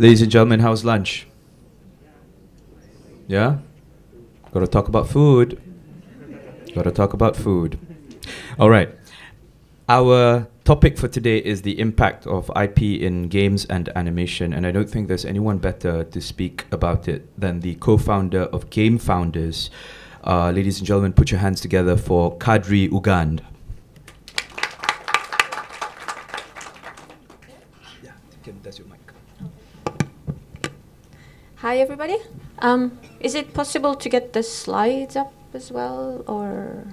Ladies and gentlemen, how's lunch? Yeah? Gotta talk about food. Gotta talk about food. All right. Our topic for today is the impact of IP in games and animation, and I don't think there's anyone better to speak about it than the co-founder of Game Founders. Ladies and gentlemen, put your hands together for Kadri Ugand. Yeah, that's your mic. Hi, everybody. Is it possible to get the slides up as well, or?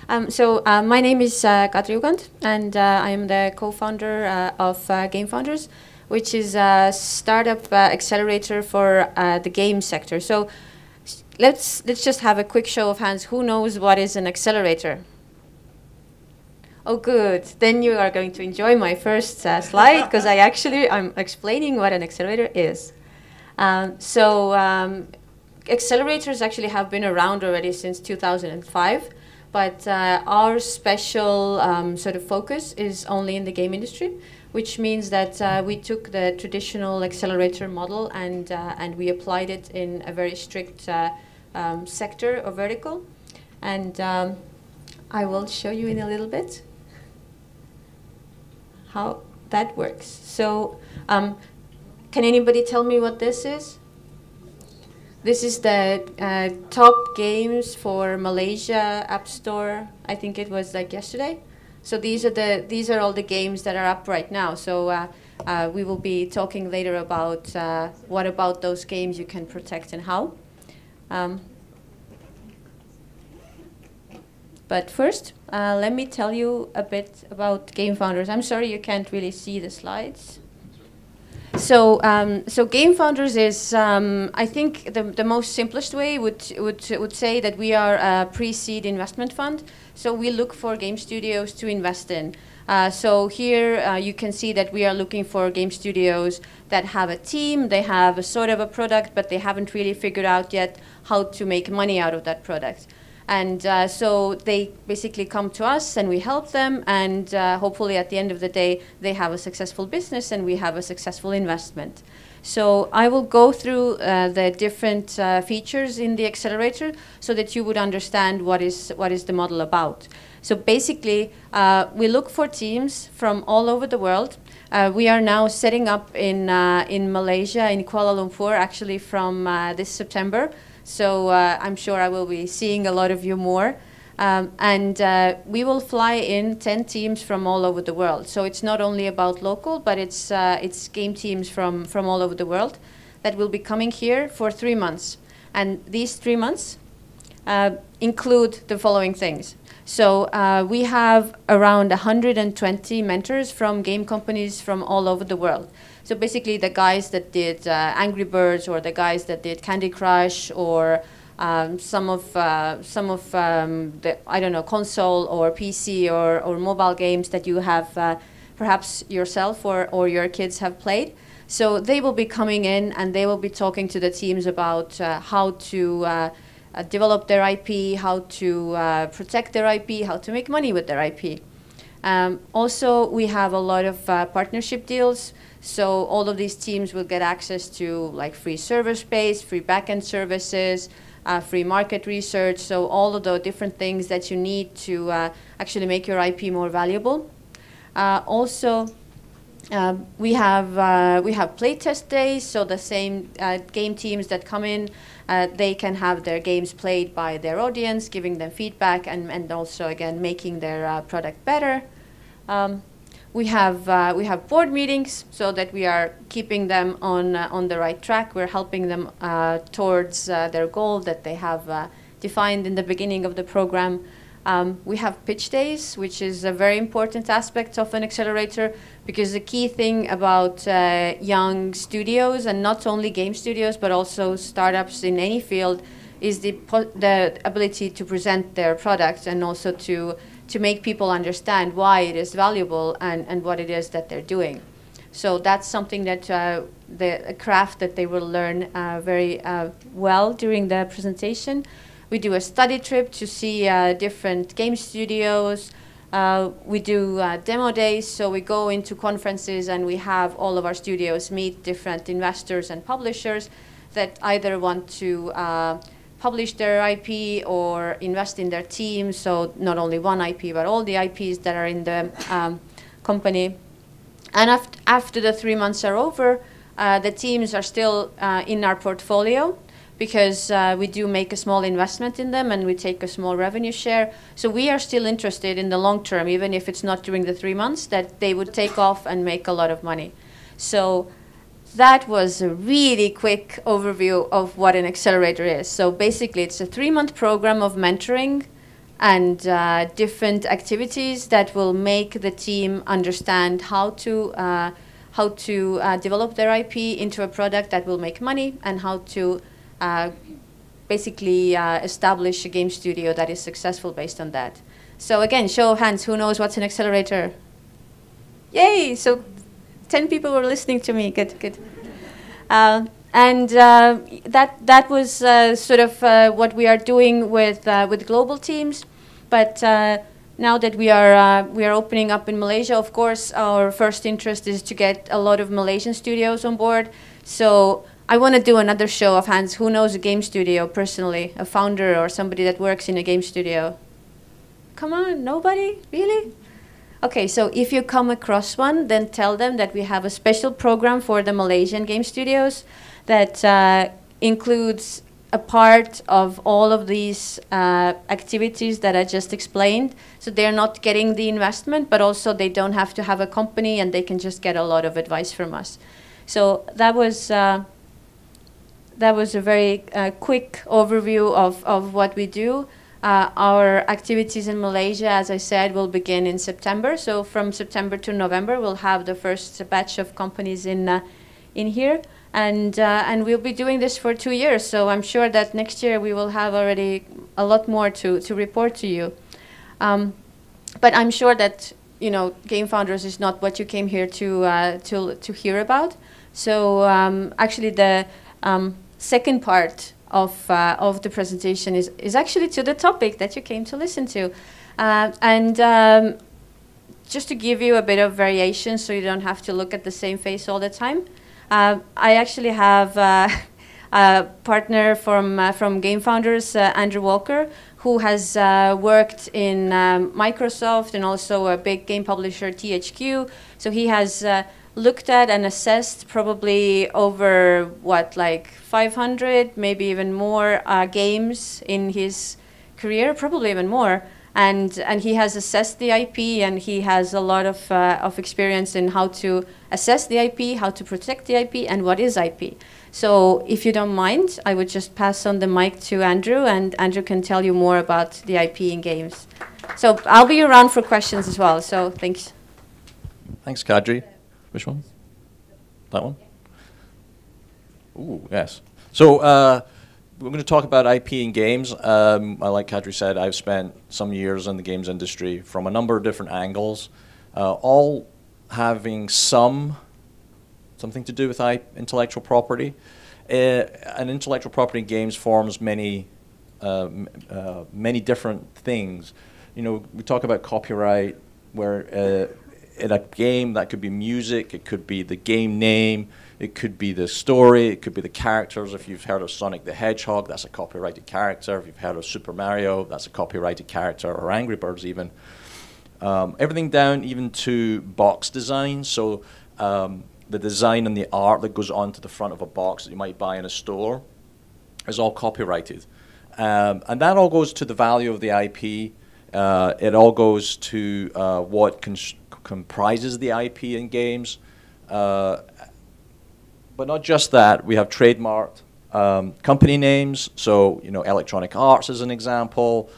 My name is Kadri Ugand, and I am the co-founder of Game Founders, which is a startup accelerator for the game sector. So let's just have a quick show of hands. Who knows what is an accelerator? Oh, good. Then you are going to enjoy my first slide, because I'm explaining what an accelerator is. Accelerators actually have been around already since 2005, but our special sort of focus is only in the game industry, which means that we took the traditional accelerator model and we applied it in a very strict sector or vertical. And I will show you in a little bit how that works. So can anybody tell me what this is? This is the top games for Malaysia App Store. I think it was like yesterday. So these are all the games that are up right now. So we will be talking later about what about those games you can protect and how. But first, let me tell you a bit about Game Founders. I'm sorry you can't really see the slides. So Game Founders is, I think, the most simplest way would say that we are a pre-seed investment fund. So we look for game studios to invest in. So here you can see that we are looking for game studios that have a team, they have a sort of a product, but they haven't really figured out yet how to make money out of that product. And so they basically come to us and we help them, and hopefully at the end of the day they have a successful business and we have a successful investment. So I will go through the different features in the accelerator so that you would understand what is the model about. So basically we look for teams from all over the world. We are now setting up in Malaysia, in Kuala Lumpur, actually from this September. So I'm sure I will be seeing a lot of you more. We will fly in 10 teams from all over the world. So it's not only about local, but it's game teams from all over the world that will be coming here for 3 months. And these 3 months include the following things. So we have around 120 mentors from game companies from all over the world. So basically the guys that did Angry Birds, or the guys that did Candy Crush, or some of the, I don't know, console or PC or mobile games that you have perhaps yourself or your kids have played. So they will be coming in and they will be talking to the teams about how to develop their IP, how to protect their IP, how to make money with their IP. Also, we have a lot of partnership deals. So all of these teams will get access to like free server space, free backend services, free market research. So all of the different things that you need to actually make your IP more valuable. Also, we have playtest days. So the same game teams that come in, they can have their games played by their audience, giving them feedback and also again making their product better. We have board meetings so that we are keeping them on the right track. We're helping them towards their goal that they have defined in the beginning of the program. We have pitch days, which is a very important aspect of an accelerator, because the key thing about young studios, and not only game studios but also startups in any field, is the ability to present their product and also to make people understand why it is valuable and what it is that they're doing. So that's something that a craft that they will learn very well during the presentation. We do a study trip to see different game studios, We do demo days, so we go into conferences and we have all of our studios meet different investors and publishers that either want to publish their IP or invest in their team. So not only one IP, but all the IPs that are in the company. And after the 3 months are over, the teams are still in our portfolio, because we do make a small investment in them and we take a small revenue share. So we are still interested in the long term, even if it's not during the 3 months, that they would take off and make a lot of money. So that was a really quick overview of what an accelerator is. So basically it's a 3-month program of mentoring and different activities that will make the team understand how to develop their IP into a product that will make money, and how to basically establish a game studio that is successful based on that. So again, show of hands, who knows what's an accelerator? Yay! So 10 people were listening to me. Good, good. That was sort of what we are doing with global teams. But now that we are opening up in Malaysia, of course, our first interest is to get a lot of Malaysian studios on board. So I want to do another show of hands. Who knows a game studio personally? A founder or somebody that works in a game studio? Come on, nobody? Really? Okay, so if you come across one, then tell them that we have a special program for the Malaysian game studios that includes a part of all of these activities that I just explained. So they're not getting the investment, but also they don't have to have a company, and they can just get a lot of advice from us. So that was a very quick overview of what we do. Our activities in Malaysia, as I said, will begin in September. So from September to November, we'll have the first batch of companies in here. And we'll be doing this for 2 years. So I'm sure that next year we will have already a lot more to report to you. But I'm sure that, you know, Game Founders is not what you came here to hear about. So actually the second part of the presentation is actually to the topic that you came to listen to. Just to give you a bit of variation so you don't have to look at the same face all the time, I actually have a partner from Game Founders, Andrew Walker, who has worked in Microsoft and also a big game publisher, THQ. So he has looked at and assessed probably over, what, like 500, maybe even more games in his career, probably even more. And he has assessed the IP, and he has a lot of experience in how to assess the IP, how to protect the IP, and what is IP. So if you don't mind, I would just pass on the mic to Andrew, and Andrew can tell you more about the IP in games. So I'll be around for questions as well, so thanks. Thanks, Kadri. Which one? That one? Ooh, yes. So we're going to talk about IP in games. Like Kadri said, I've spent some years in the games industry from a number of different angles, all having something to do with intellectual property. And intellectual property in games forms many different things. You know, we talk about copyright, where in a game that could be music, it could be the game name, it could be the story, it could be the characters. If you've heard of Sonic the Hedgehog, that's a copyrighted character. If you've heard of Super Mario, that's a copyrighted character, or Angry Birds even. Everything down even to box design. So the design and the art that goes onto the front of a box that you might buy in a store is all copyrighted. And that all goes to the value of the IP. It all goes to what comprises the IP in games. But not just that, we have trademarked company names. So, you know, Electronic Arts is an example,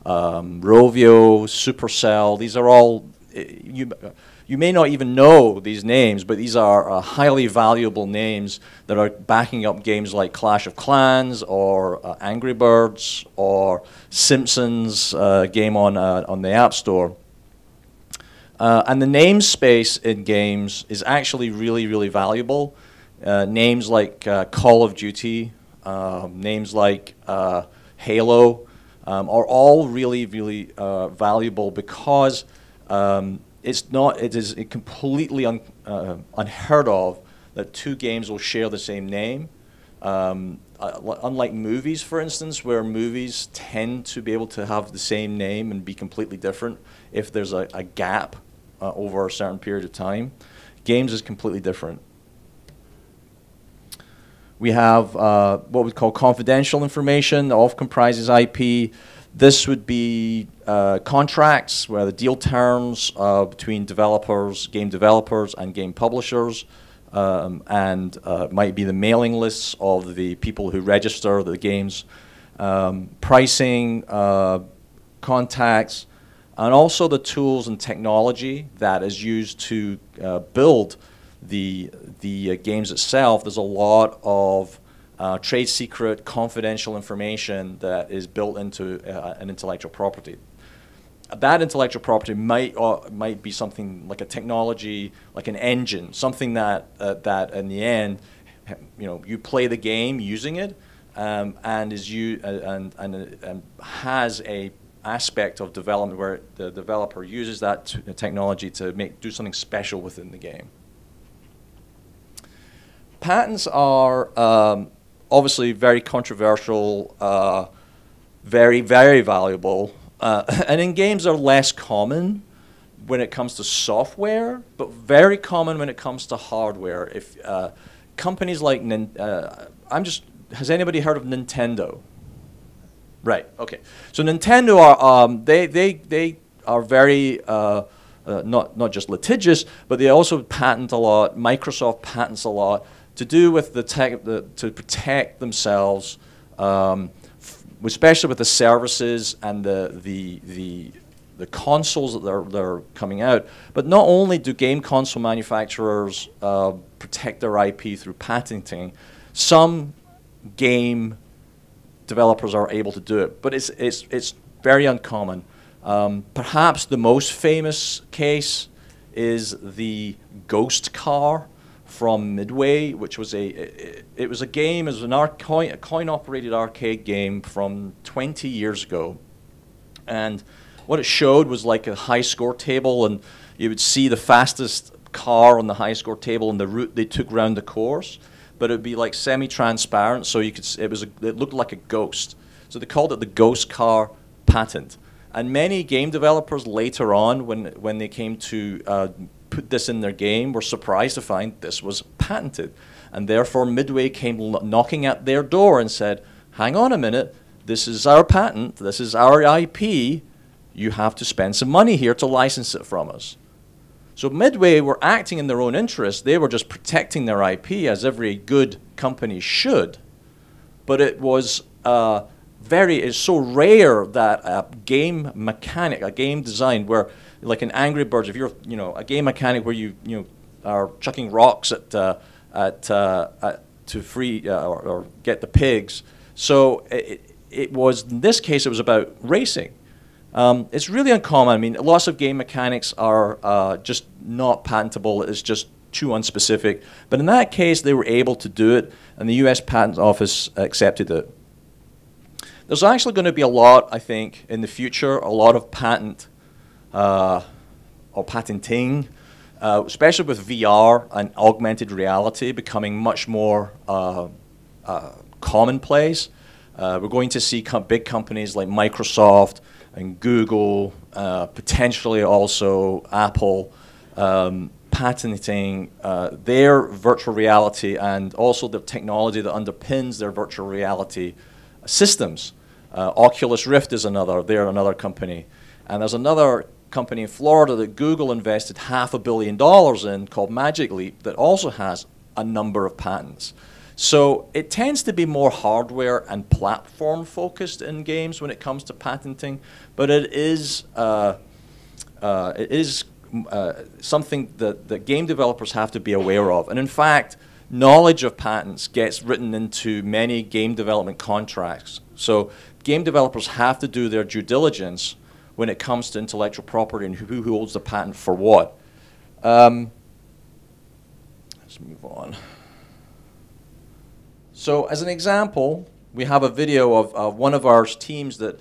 Rovio, Supercell, these are all, you may not even know these names, but these are highly valuable names that are backing up games like Clash of Clans or Angry Birds or Simpsons game on the App Store. And the namespace in games is actually really, really valuable. Names like Call of Duty, names like Halo are all really, really valuable because It is completely unheard of that two games will share the same name. Unlike movies, for instance, where movies tend to be able to have the same name and be completely different if there's a gap over a certain period of time, games is completely different. We have what we call confidential information that often comprises IP. This would be contracts where the deal terms between developers, game developers, and game publishers, and might be the mailing lists of the people who register the games, pricing, contacts, and also the tools and technology that is used to build the games itself. There's a lot of trade secret, confidential information that is built into an intellectual property. That intellectual property might be something like a technology, like an engine, something that in the end, you play the game using it, and has a aspect of development where the developer uses that technology to do something special within the game. Patents are obviously very controversial, very, very valuable, and in games are less common when it comes to software, but very common when it comes to hardware. If companies like has anybody heard of Nintendo? Right. Okay. So Nintendo are they are very not just litigious, but they also patent a lot. Microsoft patents a lot to do with to protect themselves, especially with the services and the consoles that they're coming out. But not only do game console manufacturers protect their IP through patenting, some game developers are able to do it, but it's very uncommon. Perhaps the most famous case is the Ghost Car from Midway, which was a coin-operated arcade game from 20 years ago, and what it showed was like a high score table, and you would see the fastest car on the high score table and the route they took around the course. But it would be like semi-transparent, so you could. It looked like a ghost. So they called it the Ghost Car patent. And many game developers later on, when they came to put this in their game, were surprised to find this was patented. And therefore, Midway came knocking at their door and said, "Hang on a minute, this is our patent, this is our IP. You have to spend some money here to license it from us." So Midway were acting in their own interest. They were just protecting their IP, as every good company should. But it was it's so rare that a game mechanic, a game design where, like in Angry Birds, if you're a game mechanic where you are chucking rocks to free or get the pigs. So it was, in this case, it was about racing. It's really uncommon. I mean, lots of game mechanics are just not patentable. It's just too unspecific. But in that case, they were able to do it, and the U.S. Patent Office accepted it. There's actually going to be a lot, I think, in the future, a lot of patent or patenting, especially with VR and augmented reality becoming much more commonplace. We're going to see big companies like Microsoft and Google, potentially also Apple, patenting their virtual reality and also the technology that underpins their virtual reality systems. Oculus Rift is they're another company. And there's another company in Florida that Google invested $500 million in called Magic Leap that also has a number of patents. So it tends to be more hardware and platform focused in games when it comes to patenting, but it is something that game developers have to be aware of. And in fact, knowledge of patents gets written into many game development contracts. So game developers have to do their due diligence when it comes to intellectual property and who holds the patent for what. Let's move on. So as an example, we have a video of one of our teams that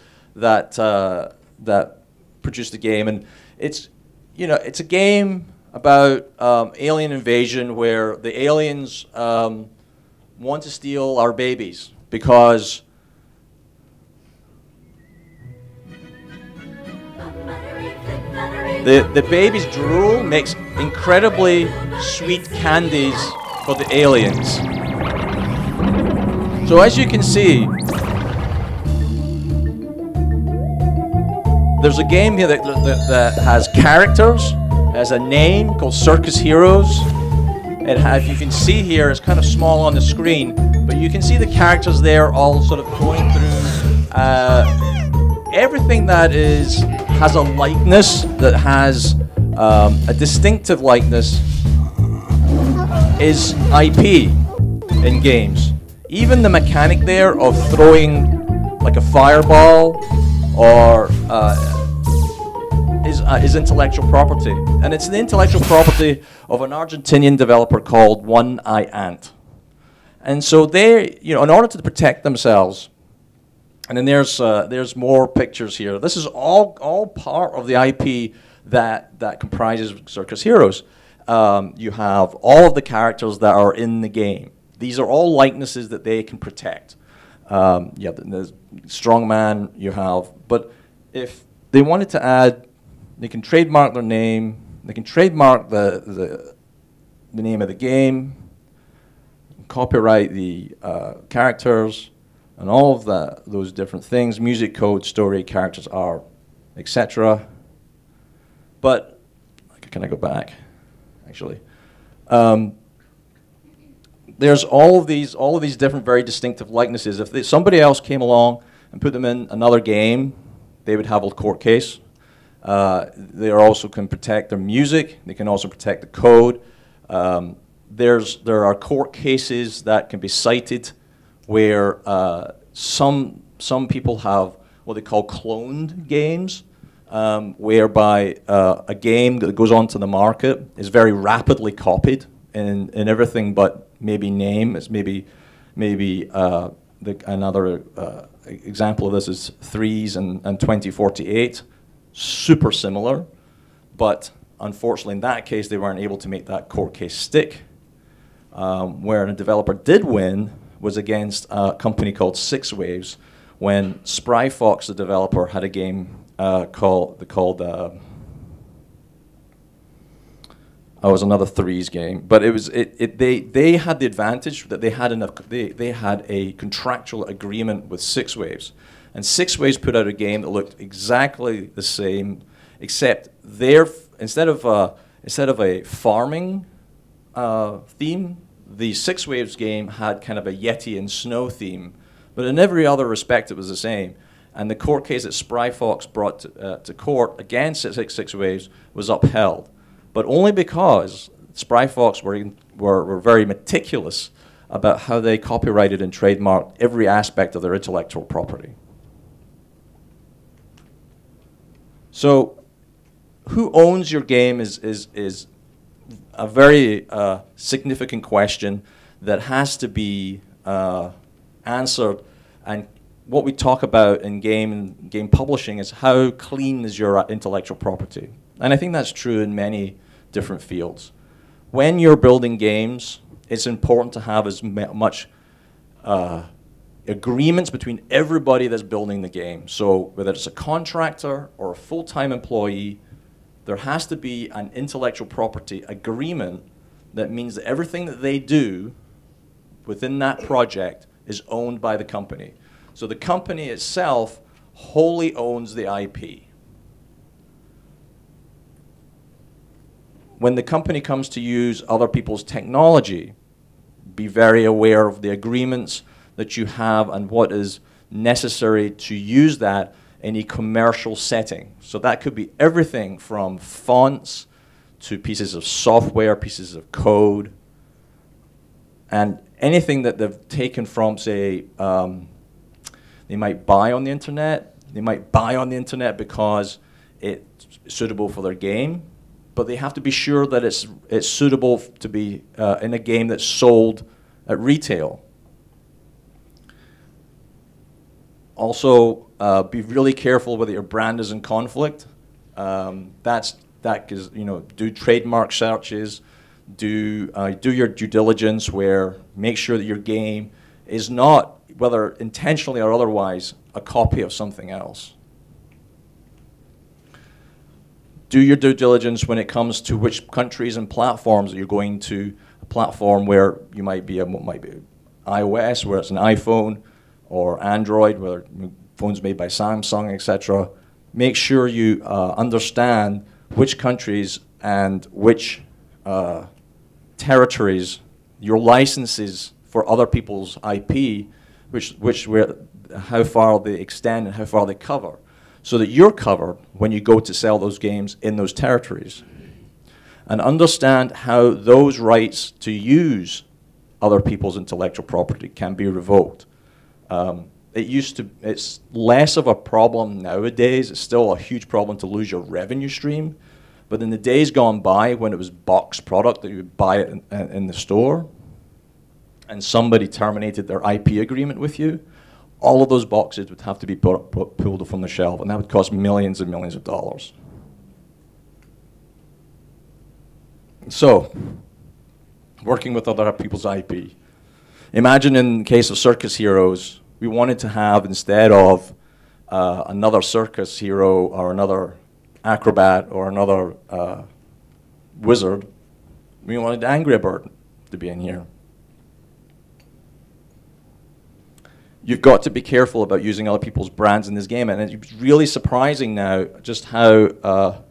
produced the game, and it's you know, it's a game about alien invasion where the aliens want to steal our babies because the baby's drool makes incredibly sweet candies for the aliens. So as you can see, there's a game here that has characters, has a name called Circus Heroes. It has, you can see here, it's kind of small on the screen, but you can see the characters there all sort of going through everything that has a likeness, that has a distinctive likeness, is IP in games. Even the mechanic there of throwing like a fireball or is intellectual property. And it's the intellectual property of an Argentinian developer called One Eye Ant. And so they, you know, in order to protect themselves, and then there's more pictures here. This is all part of the IP that comprises Circus Heroes. You have all of the characters that are in the game. These are all likenesses that they can protect. Yeah, there's Strongman you have, but if they wanted to add, they can trademark their name. They can trademark the name of the game, copyright the characters, and all of those different things: music, code, story, characters, art, etc. But can I go back? Actually, there's all of these different, very distinctive likenesses. If somebody else came along and put them in another game, they would have a court case. They also can protect their music. They can also protect the code. There are court cases that can be cited where some people have what they call cloned games, whereby a game that goes onto the market is very rapidly copied in everything but maybe name. It's maybe another example of this is Threes and 2048. Super similar, but unfortunately in that case they weren't able to make that court case stick. Where a developer did win was against a company called Six Waves, when Spryfox, the developer, had a game called it was another Threes game, but it was they had the advantage that they had a contractual agreement with Six Waves, and Six Waves put out a game that looked exactly the same, except instead of a farming theme, the Six Waves game had kind of a Yeti and snow theme, but in every other respect it was the same. And the court case that Spryfox brought to court against Six Waves was upheld, but only because Spryfox were very meticulous about how they copyrighted and trademarked every aspect of their intellectual property. So, who owns your game is a very significant question that has to be answered. And what we talk about in game publishing is how clean is your intellectual property. And I think that's true in many different fields. When you're building games, it's important to have as much agreements between everybody that's building the game. So whether it's a contractor or a full-time employee, there has to be an intellectual property agreement that means that everything that they do within that project is owned by the company. So the company itself wholly owns the IP. When the company comes to use other people's technology, be very aware of the agreements that you have and what is necessary to use that in a commercial setting. So that could be everything from fonts to pieces of software, pieces of code, and anything that they've taken from, say, they might buy on the internet. They might buy on the internet because it's suitable for their game, but they have to be sure that it's suitable to be in a game that's sold at retail. Also, be really careful whether your brand is in conflict. That's That is, do trademark searches, do your due diligence, where make sure that your game is not, whether intentionally or otherwise, a copy of something else. Do your due diligence when it comes to which countries and platforms that you're going to. A platform where you might be iOS, where it's an iPhone, or Android, where phones made by Samsung, etc. Make sure you understand which countries and which territories your licenses for other people's IP, how far they extend and how far they cover, so that you're covered when you go to sell those games in those territories. And understand how those rights to use other people's intellectual property can be revoked. It's less of a problem nowadays. It's still a huge problem to lose your revenue stream. But in the days gone by, when it was boxed product that you would buy it in the store, and somebody terminated their IP agreement with you, all of those boxes would have to be pulled from the shelf, and that would cost millions and millions of dollars. So, working with other people's IP. Imagine in the case of Circus Heroes, we wanted to have, instead of another circus hero or another acrobat or another wizard, we wanted Angry Bird to be in here. You've got to be careful about using other people's brands in this game, and it's really surprising now just how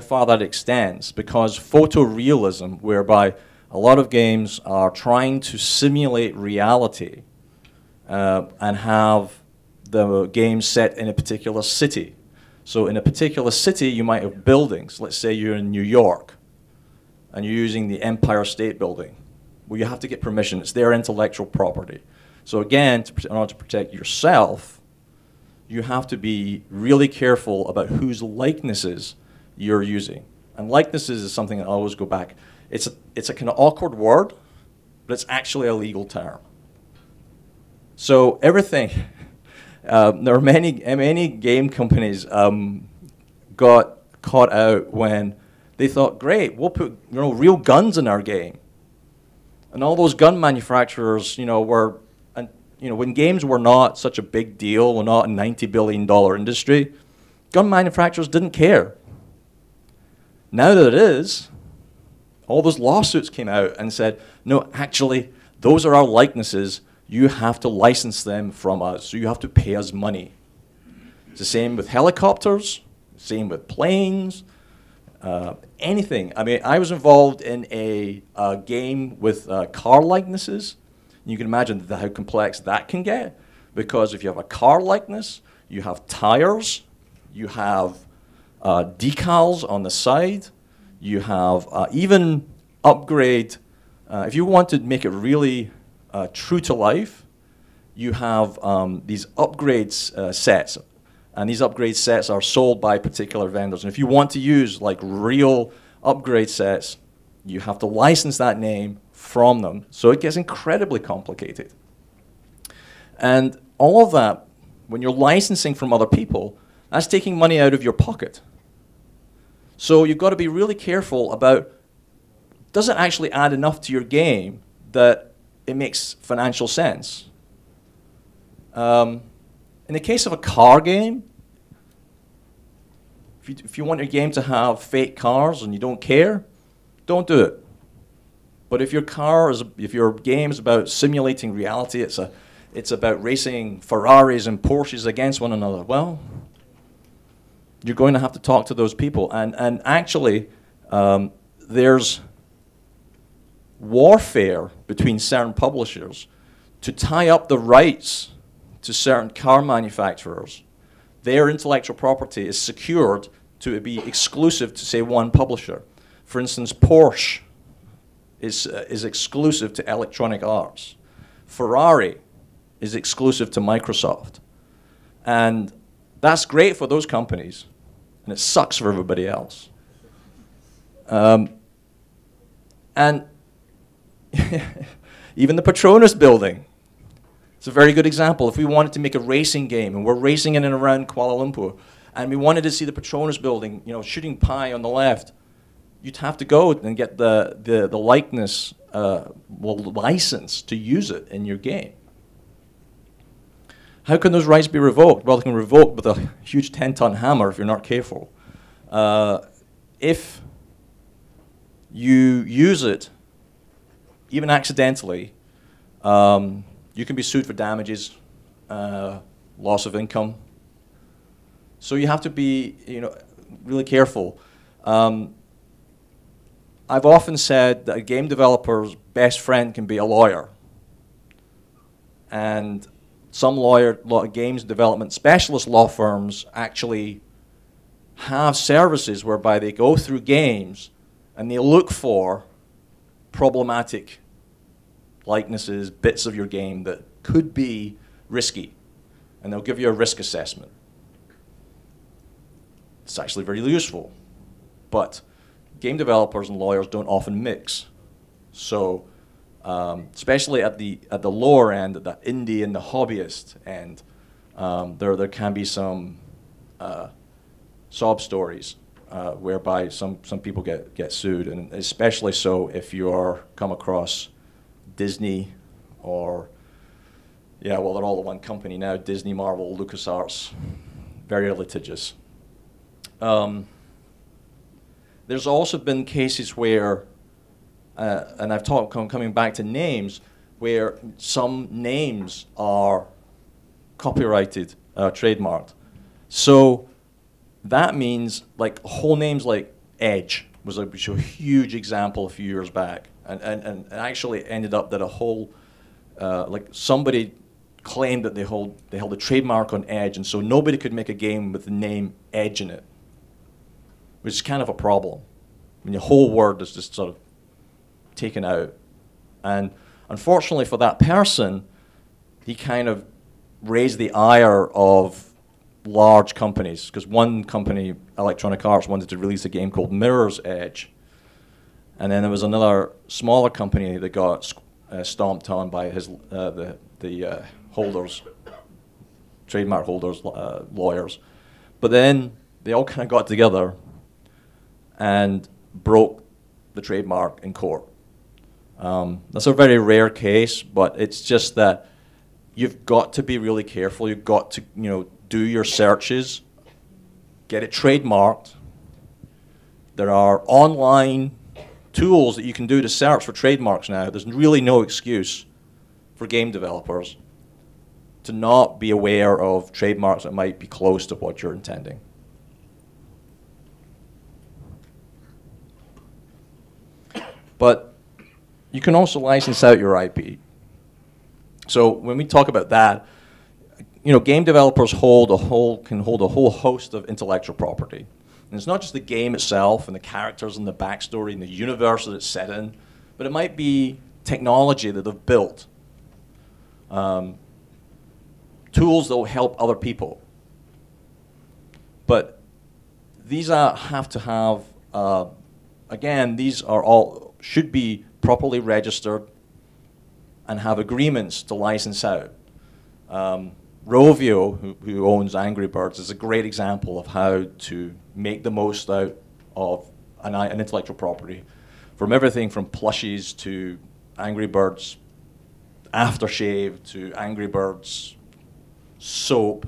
far that extends, because photorealism, whereby a lot of games are trying to simulate reality and have the game set in a particular city. So in a particular city, you might have buildings. Let's say you're in New York, and you're using the Empire State Building. Well, you have to get permission. It's their intellectual property. So again, in order to protect yourself, you have to be really careful about whose likenesses you're using. And likenesses is something that I always go back. It's a kind of awkward word, but it's actually a legal term. So everything, there are many game companies got caught out when they thought, great, we'll put real guns in our game. And all those gun manufacturers, were, when games were not such a big deal, were not a $90 billion industry, gun manufacturers didn't care. Now that it is, all those lawsuits came out and said, no, actually, those are our likenesses. You have to license them from us, so you have to pay us money. It's the same with helicopters, same with planes, anything. I mean, I was involved in a game with car likenesses. You can imagine how complex that can get, because if you have a car likeness, you have tires, you have decals on the side, you have even upgrade. If you want to make it really true to life, you have these upgrades sets, and these upgrade sets are sold by particular vendors. And if you want to use like real upgrade sets, you have to license that name from them. So it gets incredibly complicated. And all of that, when you're licensing from other people, that's taking money out of your pocket. So you've got to be really careful about, does it actually add enough to your game that it makes financial sense? In the case of a car game, if you want your game to have fake cars and you don't care, don't do it. But if your game is about simulating reality, it's about racing Ferraris and Porsches against one another, well, you're going to have to talk to those people. And actually, there's warfare between certain publishers to tie up the rights to certain car manufacturers. Their intellectual property is secured to be exclusive to, say, one publisher. For instance, Porsche is exclusive to Electronic Arts. Ferrari is exclusive to Microsoft. And that's great for those companies, and it sucks for everybody else. And even the Petronas building, it's a very good example. If we wanted to make a racing game, and we're racing in and around Kuala Lumpur, and we wanted to see the Petronas building, you know, shooting pie on the left, you'd have to go and get the likeness, license to use it in your game. How can those rights be revoked? Well, they can be revoked with a huge 10-ton hammer if you're not careful. If you use it, even accidentally, you can be sued for damages, loss of income. So you have to be, you know, really careful. I've often said that a game developer's best friend can be a lawyer. And some games development specialist law firms actually have services whereby they go through games and they look for problematic likenesses, bits of your game that could be risky. And they'll give you a risk assessment. It's actually very useful. But game developers and lawyers don't often mix. So especially at the lower end, at the indie and the hobbyist end, there can be some sob stories whereby some people get sued, and especially so if you come across Disney or, yeah, well, they're all the one company now, Disney, Marvel, LucasArts, very litigious. There's also been cases where, and I've talked coming back to names, where some names are copyrighted, trademarked. So that means like whole names like Edge was a huge example a few years back, and actually ended up that a whole like somebody claimed that they held a trademark on Edge, and so nobody could make a game with the name Edge in it, which is kind of a problem. I mean, the whole word is just sort of taken out. And unfortunately for that person, he kind of raised the ire of large companies, because one company, Electronic Arts, wanted to release a game called Mirror's Edge. And then there was another smaller company that got stomped on by the holders, trademark holders, lawyers. But then they all kind of got together and broke the trademark in court. That's a very rare case, but it's just that you've got to be really careful. You've got to, you know, do your searches, get it trademarked. There are online tools that you can do to search for trademarks now. There's really no excuse for game developers to not be aware of trademarks that might be close to what you're intending. But you can also license out your IP. So when we talk about that, you know, game developers can hold a whole host of intellectual property. And it's not just the game itself and the characters and the backstory and the universe that it's set in, but it might be technology that they've built, tools that will help other people. But these have to have, again, these are all should be properly registered and have agreements to license out. Rovio, who owns Angry Birds, is a great example of how to make the most out of an intellectual property, from everything from plushies to Angry Birds aftershave to Angry Birds soap,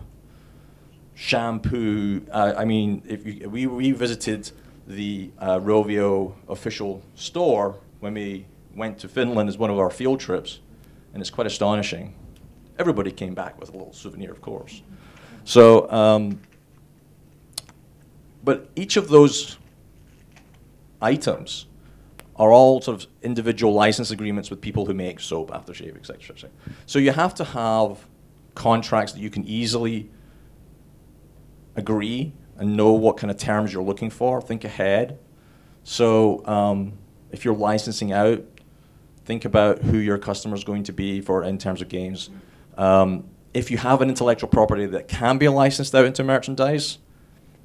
shampoo. I mean, we visited the Rovio official store when we went to Finland as one of our field trips, and it's quite astonishing. Everybody came back with a little souvenir, of course. So, but each of those items are all sort of individual license agreements with people who make soap, aftershave, etc., etc. So you have to have contracts that you can easily agree and know what kind of terms you're looking for. Think ahead. So if you're licensing out, think about who your customer is going to be in terms of games. If you have an intellectual property that can be licensed out into merchandise,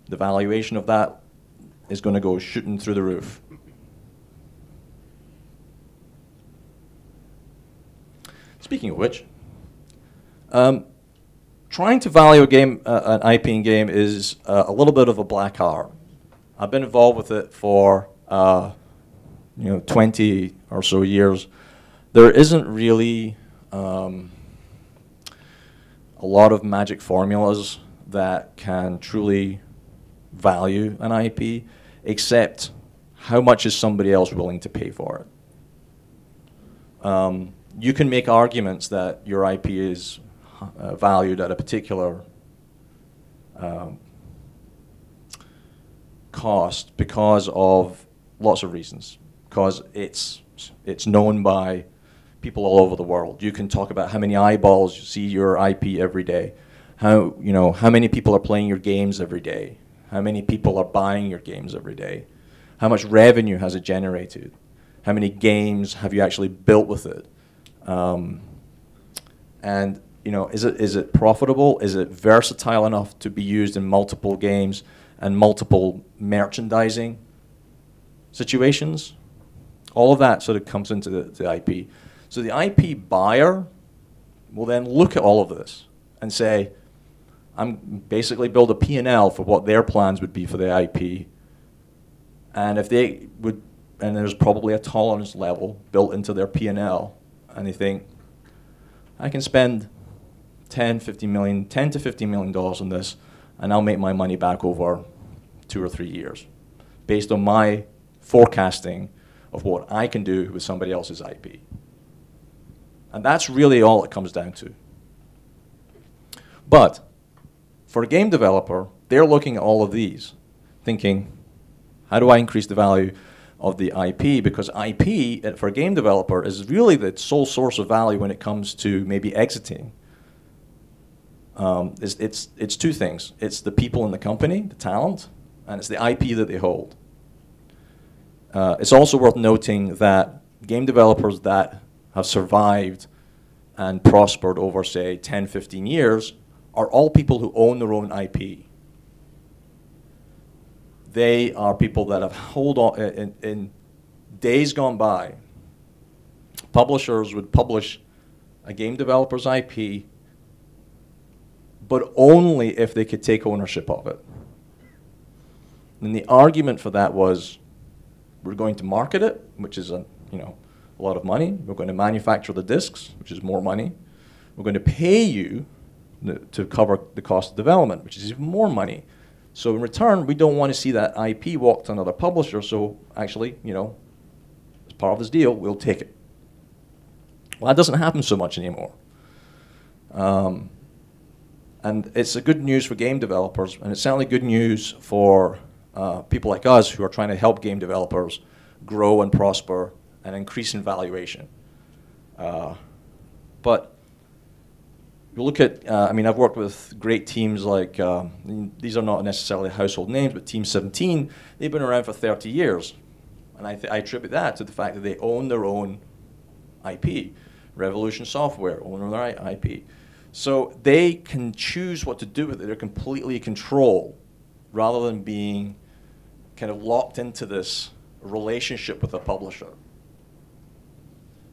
the valuation of that is going to go shooting through the roof. Speaking of which, trying to value a game, an IP in game is a little bit of a black art. I've been involved with it for 20 or so years. There isn't really a lot of magic formulas that can truly value an IP, except how much is somebody else willing to pay for it. You can make arguments that your IP is valued at a particular cost because of lots of reasons. Because it's known by people all over the world. You can talk about how many eyeballs you see your IP every day, how many people are playing your games every day, how many people are buying your games every day, how much revenue has it generated, how many games have you actually built with it, and is it profitable? Is it versatile enough to be used in multiple games and multiple merchandising situations? All of that sort of comes into the IP. So the IP buyer will then look at all of this and say, I'm basically build a P&L for what their plans would be for the IP. And if they would, and there's probably a tolerance level built into their P&L, and they think, I can spend $10 to $50 million on this, and I'll make my money back over 2 or 3 years, based on my forecasting of what I can do with somebody else's IP. And that's really all it comes down to. But for a game developer, they're looking at all of these, thinking, how do I increase the value of the IP? Because IP, for a game developer, is really the sole source of value when it comes to maybe exiting. It's two things. It's the people in the company, the talent, and it's the IP that they hold. It's also worth noting that game developers that have survived and prospered over, say, 10, 15 years are all people who own their own IP. They are people that have held on, in days gone by, publishers would publish a game developer's IP, but only if they could take ownership of it. And the argument for that was, we're going to market it, which is a lot of money. We're going to manufacture the discs, which is more money. We're going to pay you to cover the cost of development, which is even more money. So in return, we don't want to see that IP walk to another publisher. So actually, as part of this deal, we'll take it. Well, that doesn't happen so much anymore. And it's a good news for game developers, and it's certainly good news for people like us who are trying to help game developers grow and prosper and increase in valuation. But you look at, I've worked with great teams like, these are not necessarily household names, but Team 17, they've been around for 30 years. And I attribute that to the fact that they own their own IP. Revolution Software own their IP. So they can choose what to do with it. They're completely in control, rather than being kind of locked into this relationship with a publisher.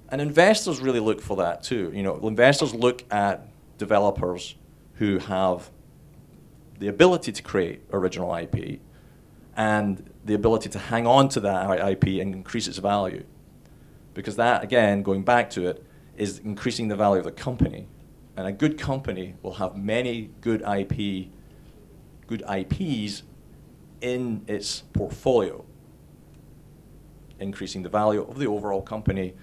And investors really look for that too. Investors look at developers who have the ability to create original IP and the ability to hang on to that IP and increase its value. Because that, again, going back to it, is increasing the value of the company. And a good company will have many good IPs in its portfolio, increasing the value of the overall company,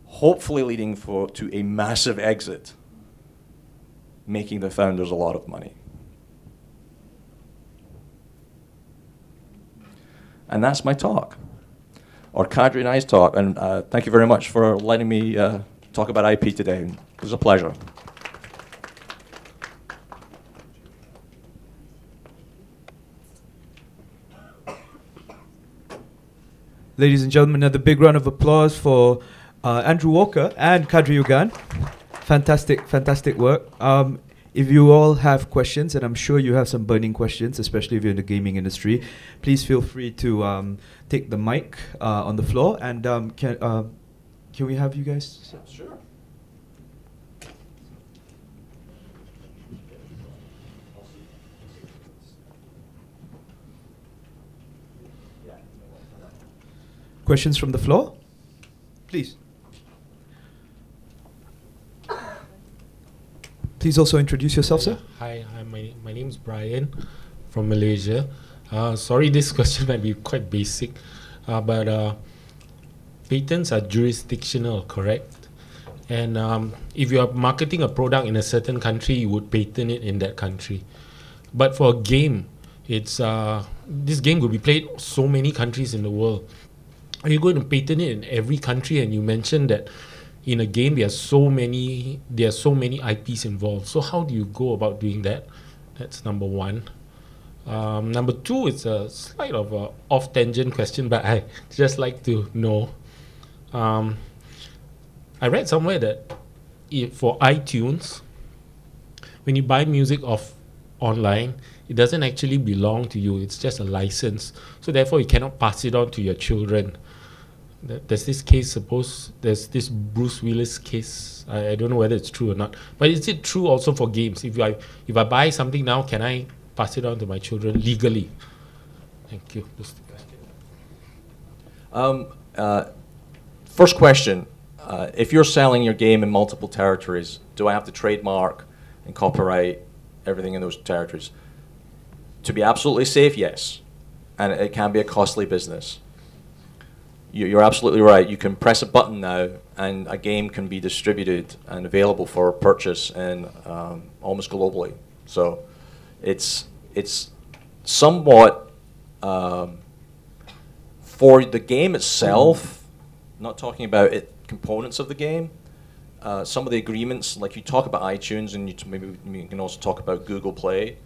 hopefully leading to a massive exit, making the founders a lot of money. And that's my talk, or Kadri and I's talk. And thank you very much for letting me talk about IP today. It was a pleasure. Ladies and gentlemen, another big round of applause for Andrew Walker and Kadri Ugan. Fantastic, fantastic work. If you all have questions, and I'm sure you have some burning questions, especially if you're in the gaming industry, please feel free to take the mic on the floor. And can we have you guys? Sure. questions from the floor? Please. Please also introduce yourself, sir. Hi, my name is Brian from Malaysia. Sorry, this question might be quite basic, but patents are jurisdictional, correct? And if you are marketing a product in a certain country, you would patent it in that country. But for a game, it's this game will be played so many countries in the world. Are you going to patent it in every country? And you mentioned that in a game there are so many IPs involved. So how do you go about doing that? That's number one. Number two, it's a slight of a off-tangent question, but I just like to know. I read somewhere that for iTunes, when you buy music off online, it doesn't actually belong to you. It's just a license. So therefore, you cannot pass it on to your children. There's this case, there's this Bruce Willis case. I don't know whether it's true or not. But is it true also for games? If I buy something now, can I pass it on to my children legally? Thank you. First question, if you're selling your game in multiple territories, do I have to trademark and copyright everything in those territories? To be absolutely safe, yes. And it can be a costly business. You're absolutely right. You can press a button now, and a game can be distributed and available for purchase in almost globally. So it's somewhat for the game itself. Not talking about components of the game. Some of the agreements, like you talk about iTunes, and maybe you can also talk about Google Play,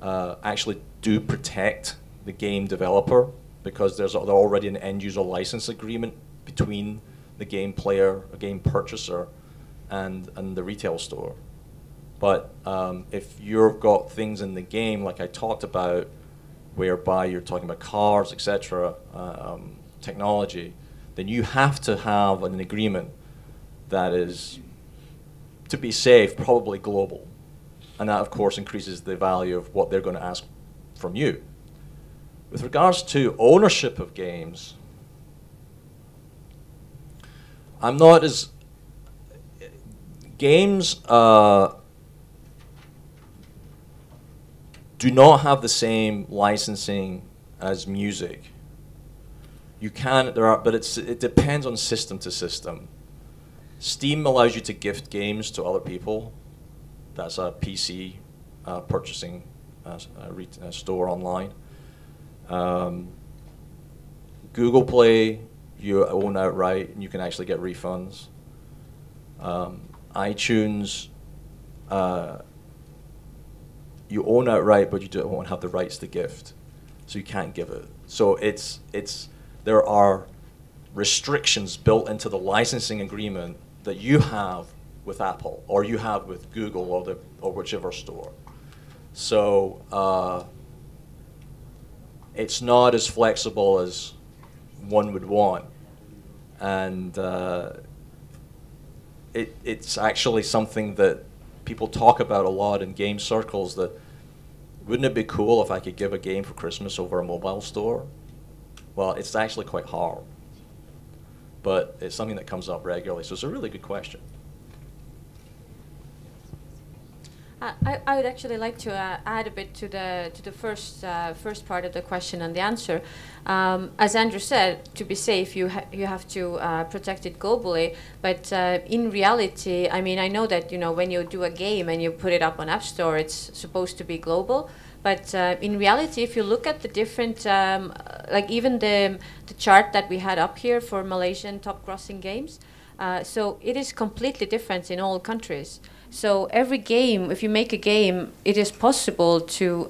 actually do protect the game developer, because there's already an end-user license agreement between the game player, a game purchaser, and the retail store. But if you've got things in the game, like I talked about, whereby you're talking about cars, etc., technology, then you have to have an agreement that is, to be safe, probably global. And that, of course, increases the value of what they're going to ask from you. With regards to ownership of games, I'm not as... Games do not have the same licensing as music. You can, but it depends on system to system. Steam allows you to gift games to other people. That's a PC purchasing store online. Google Play, you own outright, and you can actually get refunds. iTunes, you own outright, but you don't have the rights to gift, so you can't give it. So there are restrictions built into the licensing agreement that you have with Apple, or you have with Google, or whichever store. So it's not as flexible as one would want, and it's actually something that people talk about a lot in game circles, that wouldn't it be cool if I could give a game for Christmas over a mobile store? Well, it's actually quite hard, but it's something that comes up regularly, so it's a really good question. I would actually like to add a bit to the first part of the question and the answer. As Andrew said, to be safe, you have to protect it globally. But in reality, I mean, I know that when you do a game and you put it up on App Store, it's supposed to be global. But in reality, if you look at the different, like even the chart that we had up here for Malaysian top grossing games, so it is completely different in all countries. So every game, if you make a game, it is possible to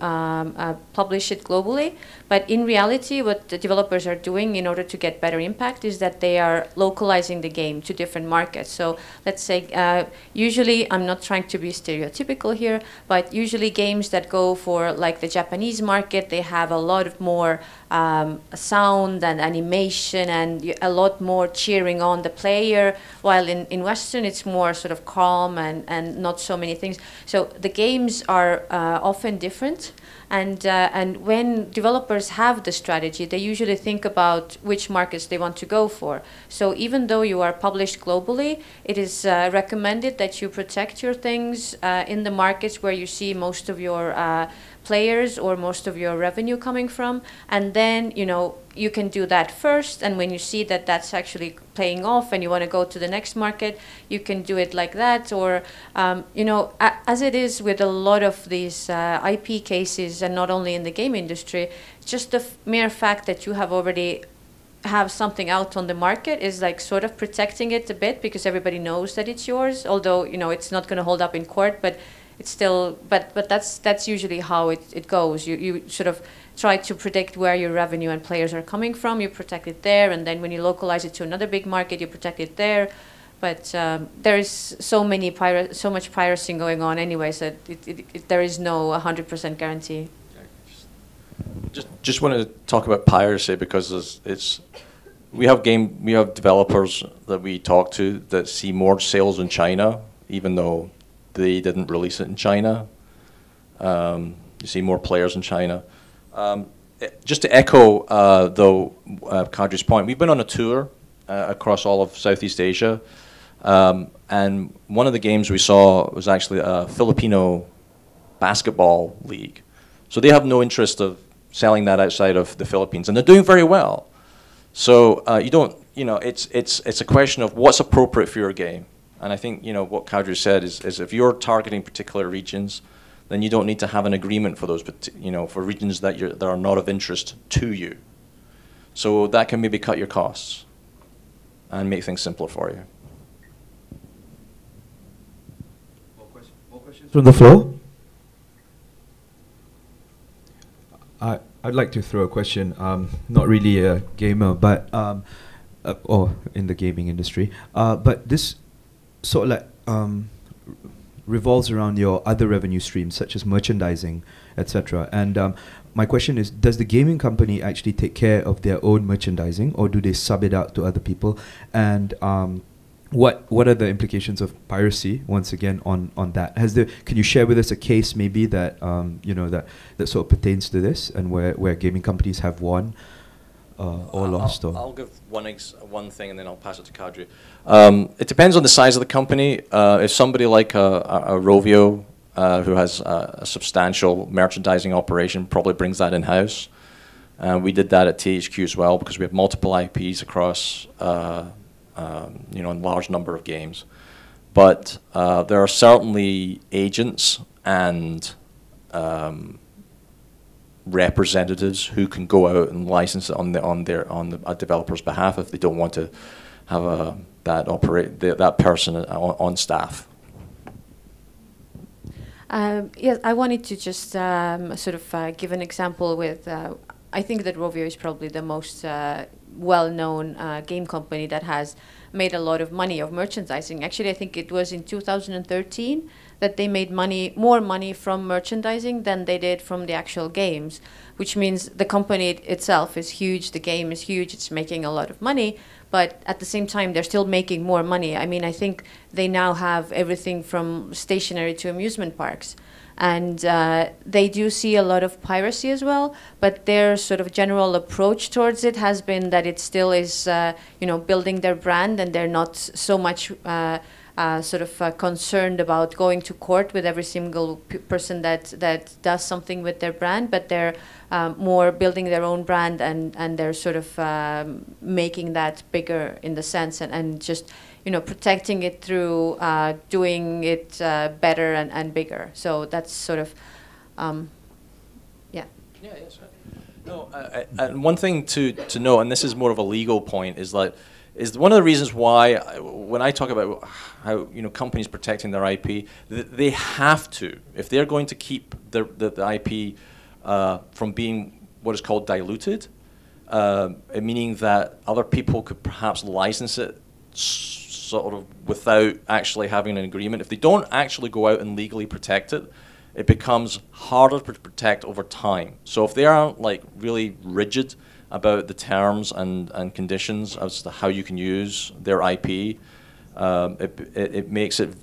publish it globally. But in reality, what the developers are doing in order to get better impact is that they are localizing the game to different markets. So let's say, usually, I'm not trying to be stereotypical here, but usually games that go for like the Japanese market, they have a lot of more sound and animation and a lot more cheering on the player, while in Western it's more sort of calm and and not so many things. So the games are often different. And when developers have the strategy, they usually think about which markets they want to go for. So even though you are published globally, it is recommended that you protect your things in the markets where you see most of your players or most of your revenue coming from. And then, you can do that first. And when you see that that's actually paying off and you want to go to the next market, you can do it like that. Or, as it is with a lot of these IP cases, and not only in the game industry, just the mere fact that you have already have something out on the market is like sort of protecting it a bit, because everybody knows that it's yours, although, it's not going to hold up in court, but it's still, but that's usually how it goes. You sort of try to predict where your revenue and players are coming from. You protect it there, and then when you localize it to another big market, you protect it there. But there is so much piracy going on anyway, so there is no 100% guarantee. Just wanted to talk about piracy, because we have developers that we talk to that see more sales in China, even though they didn't release it in China. You see more players in China. Just to echo, though, Kadri's point, we've been on a tour across all of Southeast Asia, and one of the games we saw was actually a Filipino basketball league. So they have no interest of selling that outside of the Philippines, and they're doing very well. So it's a question of what's appropriate for your game. And I think what Kadri said is if you're targeting particular regions, then you don't need to have an agreement for those, for regions that are not of interest to you. So that can maybe cut your costs and make things simpler for you. More questions from the floor? I'd like to throw a question. Not really a gamer, but or in the gaming industry. But this sort of revolves around your other revenue streams, such as merchandising, etc. And my question is, does the gaming company actually take care of their own merchandising, or do they sub it out to other people? And what are the implications of piracy, once again, on that? Can you share with us a case maybe that that sort of pertains to this, and where gaming companies have won or lost? I'll give one thing, and then I'll pass it to Kadri. It depends on the size of the company. If somebody like a Rovio, who has a substantial merchandising operation, probably brings that in-house. We did that at THQ as well, because we have multiple IPs across a large number of games. But there are certainly agents and representatives who can go out and license it on the developer's behalf if they don't want to have that person on staff. Yes, I wanted to just sort of give an example with. I think that Rovio is probably the most well-known game company that has made a lot of money of merchandising. Actually, I think it was in 2013 that they made more money from merchandising than they did from the actual games, which means the company itself is huge, the game is huge, it's making a lot of money, but at the same time, they're still making more money. I mean, I think they now have everything from stationery to amusement parks. And they do see a lot of piracy as well, but their sort of general approach towards it has been that it still is, building their brand, and they're not so much concerned about going to court with every single person that does something with their brand, but they're more building their own brand, and they're sort of making that bigger in the sense, and just protecting it through doing it better and bigger. So that's sort of, yeah. Yeah, yes. No, and one thing to know, and this is more of a legal point, is one of the reasons why when I talk about how companies protecting their IP, they have to, if they're going to keep the IP from being what is called diluted, meaning that other people could perhaps license it sort of without actually having an agreement. If they don't actually go out and legally protect it, it becomes harder to protect over time. So if they aren't really rigid about the terms and conditions as to how you can use their IP, it makes it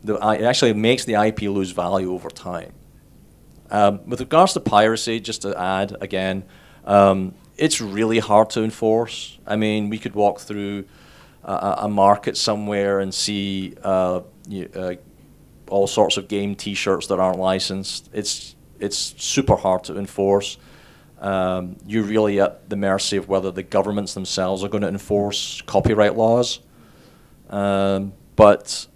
it actually makes the IP lose value over time. With regards to piracy, just to add again, it's really hard to enforce. I mean, we could walk through a market somewhere and see all sorts of game T-shirts that aren't licensed. It's super hard to enforce. You're really at the mercy of whether the governments themselves are going to enforce copyright laws. But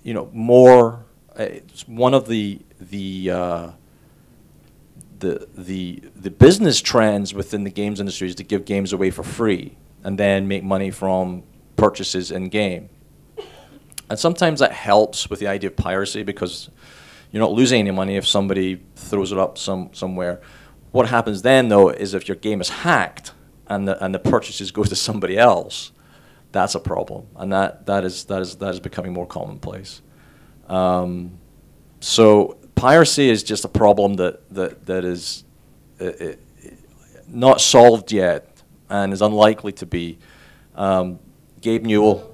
you know, it's one of the business trends within the games industry is to give games away for free and then make money from purchases in game. And sometimes that helps with the idea of piracy because you're not losing any money if somebody throws it up somewhere. What happens then, though, is if your game is hacked and the purchases go to somebody else, that's a problem, and that is becoming more commonplace. So piracy is just a problem that is not solved yet and is unlikely to be. Gabe Newell.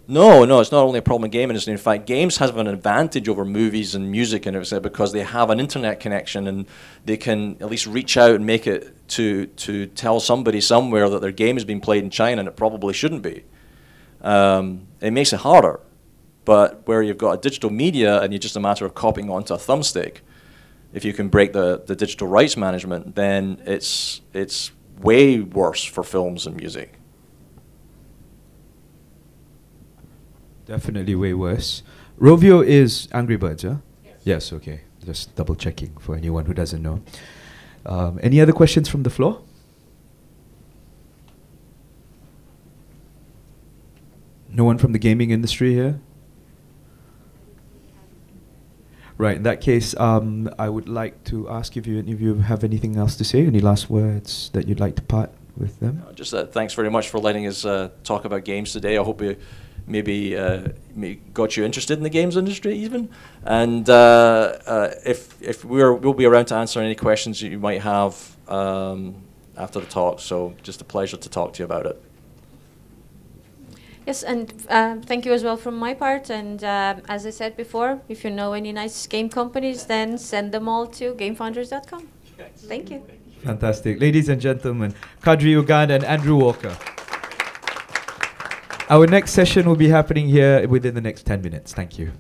No, it's not only a problem in game industry. In fact, games have an advantage over movies and music and everything because they have an internet connection and they can at least reach out and make it to tell somebody somewhere that their game is being played in China and it probably shouldn't be. It makes it harder. But where you've got a digital media and you're just a matter of copying onto a thumbstick, if you can break the digital rights management, then it's way worse for films and music. Definitely way worse. Rovio is Angry Birds, huh? Yes, okay. Just double checking for anyone who doesn't know. Any other questions from the floor? No one from the gaming industry here? Right, in that case, I would like to ask if any of you have anything else to say, any last words that you'd like to part with them? Just thanks very much for letting us talk about games today. I hope we maybe got you interested in the games industry even. And if we'll be around to answer any questions that you might have after the talk. So just a pleasure to talk to you about it. Yes, and thank you as well from my part. And as I said before, if you know any nice game companies, then send them all to gamefounders.com. Thank you. Fantastic. Ladies and gentlemen, Kadri Uganda and Andrew Walker. Our next session will be happening here within the next 10 minutes. Thank you.